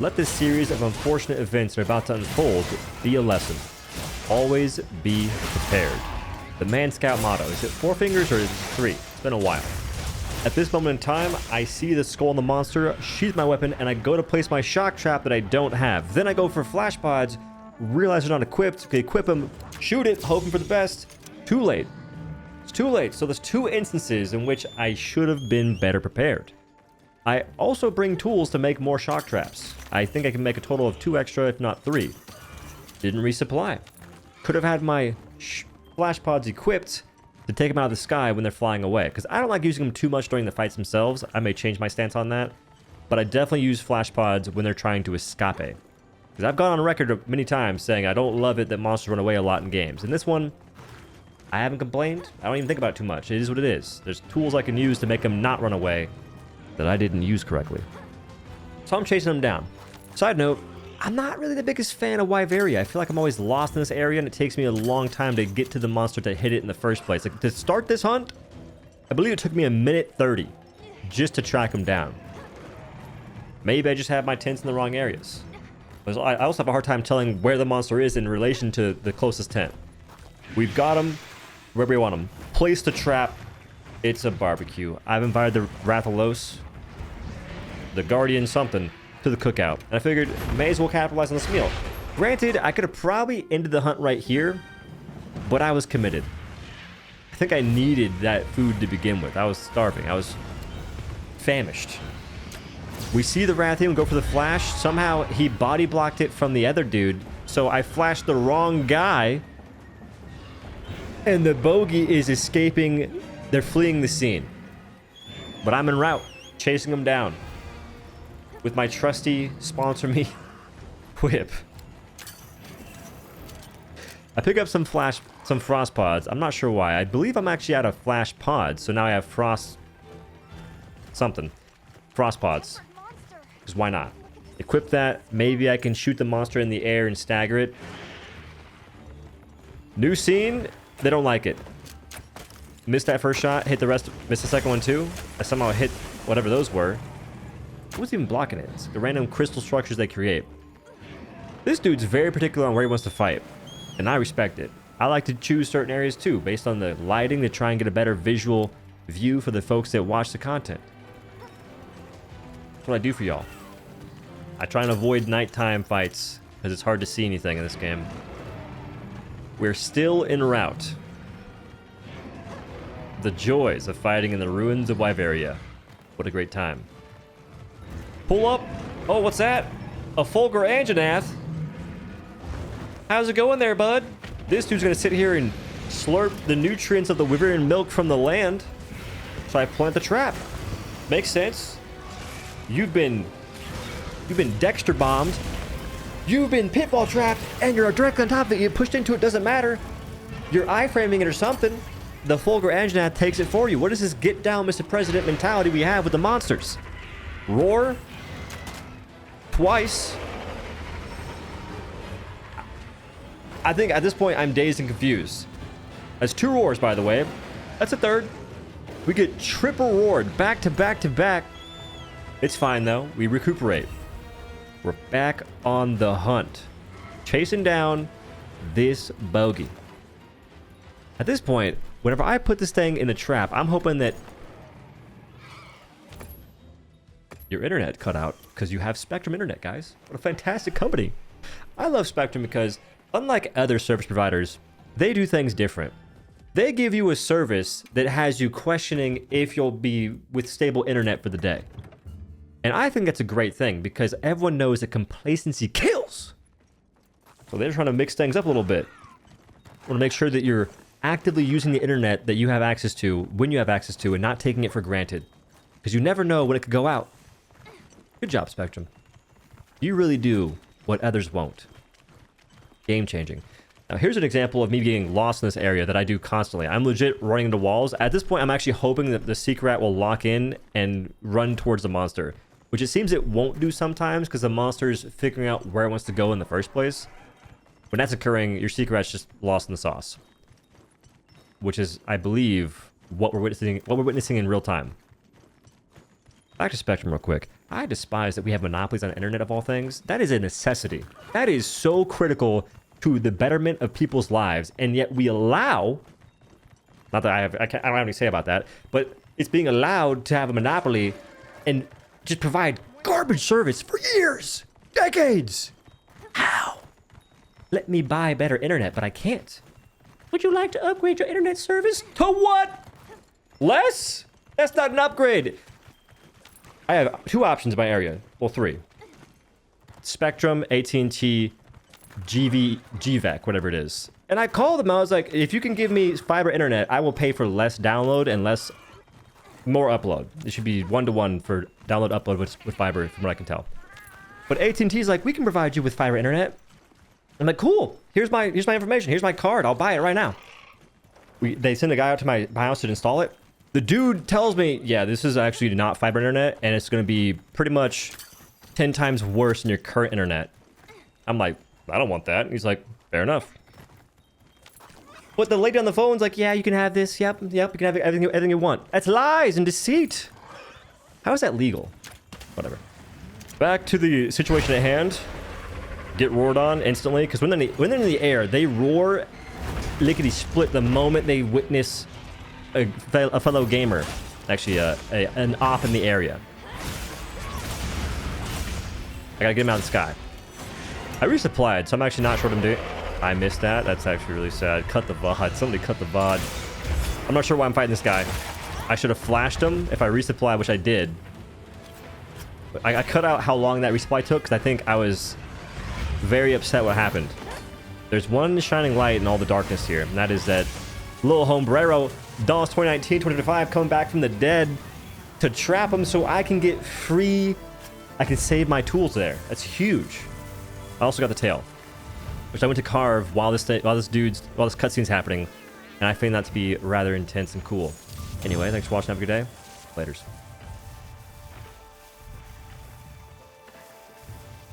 Let this series of unfortunate events that are about to unfold be a lesson. Always be prepared. The Man Scout motto. Is it 4 fingers or is it 3? It's been a while. At this moment in time, I see the skull on the monster, sheath my weapon, and I go to place my shock trap that I don't have. Then I go for flash pods, realize they're not equipped, equip them, shoot it, hoping for the best. Too late. It's too late. So there's 2 instances in which I should have been better prepared. I also bring tools to make more shock traps. I think I can make a total of 2 extra, if not 3. Didn't resupply. Could have had my flash pods equipped to take them out of the sky when they're flying away, because I don't like using them too much during the fights themselves. I may change my stance on that, but I definitely use flash pods when they're trying to escape. Because I've gone on record many times saying I don't love it that monsters run away a lot in games. In this one, I haven't complained. I don't even think about it too much. It is what it is. There's tools I can use to make them not run away that I didn't use correctly. So I'm chasing them down. Side note, I'm not really the biggest fan of Wyveria. I feel like I'm always lost in this area, and it takes me a long time to get to the monster to hit it in the first place. Like, to start this hunt, I believe it took me 1:30 just to track him down. Maybe I just have my tents in the wrong areas. I also have a hard time telling where the monster is in relation to the closest tent. We've got him wherever we want him. Place the trap. It's a barbecue. I've invited the rathalos, the guardian something, to the cookout. And I figured, may as well capitalize on this meal. Granted, I could have probably ended the hunt right here, but I was committed. I think I needed that food to begin with. I was starving. I was famished. We see the Rathian go for the flash. Somehow he body blocked it from the other dude, so I flashed the wrong guy, and the bogey is escaping. They're fleeing the scene. But I'm en route, chasing them down with my trusty sponsor me whip. I pick up some frost pods. I'm not sure why. I believe I'm actually out of flash pods, so now I have frost pods. Because why not? Equip that. Maybe I can shoot the monster in the air and stagger it. New scene. They don't like it. Missed that first shot. Hit the rest. Missed the second one too. I somehow hit whatever those were. Who's even blocking it? It's the random crystal structures they create. This dude's very particular on where he wants to fight, and I respect it. I like to choose certain areas too, based on the lighting, to try and get a better visual view for the folks that watch the content. That's what I do for y'all. I try and avoid nighttime fights, because it's hard to see anything in this game. We're still en route. The joys of fighting in the ruins of Wyveria. What a great time. Pull up. Oh, what's that? A Fulgur Anjanath. How's it going there, bud? This dude's gonna sit here and slurp the nutrients of the Wyverian milk from the land. So I plant the trap. Makes sense. You've been Dexter bombed. You've been pitfall trapped, and you're directly on top of it. You pushed into it, doesn't matter. You're iframing it or something. The Fulgur Anjanath takes it for you. What is this get down, Mr. President mentality we have with the monsters? Roar. Twice. I think at this point I'm dazed and confused. That's 2 roars, by the way. That's a 3rd. We get triple roared back to back to back. It's fine though. We recuperate. We're back on the hunt, chasing down this bogey. At this point, whenever I put this thing in a trap, I'm hoping that your internet cut out, because you have Spectrum Internet, guys. What a fantastic company. I love Spectrum because, unlike other service providers, they do things different. They give you a service that has you questioning if you'll be with stable internet for the day. And I think that's a great thing, because everyone knows that complacency kills. So they're trying to mix things up a little bit. Want to make sure that you're actively using the internet that you have access to when you have access to, and not taking it for granted, because you never know when it could go out. Good job, Spectrum. You really do what others won't. Game changing. Now here's an example of me getting lost in this area that I do constantly. I'm legit running into walls. At this point, I'm actually hoping that the Seeker Rat will lock in and run towards the monster, which it seems it won't do sometimes because the monster's figuring out where it wants to go in the first place. When that's occurring, your Seeker Rat's just lost in the sauce, which is, I believe, what we're witnessing in real time. Back to Spectrum real quick. I despise that we have monopolies on the internet of all things. That is a necessity. That is so critical to the betterment of people's lives, and yet we allow, not that I don't have anything to say about that, but it's being allowed to have a monopoly and just provide garbage service for years, decades. How? Let me buy better internet, but I can't. Would you like to upgrade your internet service? To what? Less? That's not an upgrade. I have 2 options in my area. Well, 3. Spectrum, AT&T, GVAC, whatever it is. And I called them. I was like, if you can give me fiber internet, I will pay for less download and more upload. It should be 1-to-1 for download, upload with fiber, from what I can tell. But AT&T's like, we can provide you with fiber internet. I'm like, cool. Here's my information. Here's my card. I'll buy it right now. They send a guy out to my house to install it. The dude tells me, yeah, this is actually not fiber internet, and it's going to be pretty much 10 times worse than your current internet. I'm like, I don't want that. He's like, fair enough. But the lady on the phone's like, yeah, you can have this. Yep, you can have everything you want. That's lies and deceit. How is that legal? Whatever. Back to the situation at hand. Get roared on instantly, because when they're in the air, they roar lickety split the moment they witness a fellow gamer, actually an op in the area. I gotta get him out of the sky. I resupplied, so I'm actually not sure what I'm doing. I missed that. That's actually really sad. Cut the VOD. Somebody cut the VOD. I'm not sure why I'm fighting this guy. I should have flashed him if I resupplied, which I did. But I cut out how long that resupply took, because I think I was very upset what happened. There's one shining light in all the darkness here, and that is that little hombrero, DOS 2019-2025, coming back from the dead to trap him so I can get free. I can save my tools there. That's huge. I also got the tail, which I went to carve while this cutscene's happening, and I find that to be rather intense and cool. Anyway, thanks for watching. Have a good day. Laters.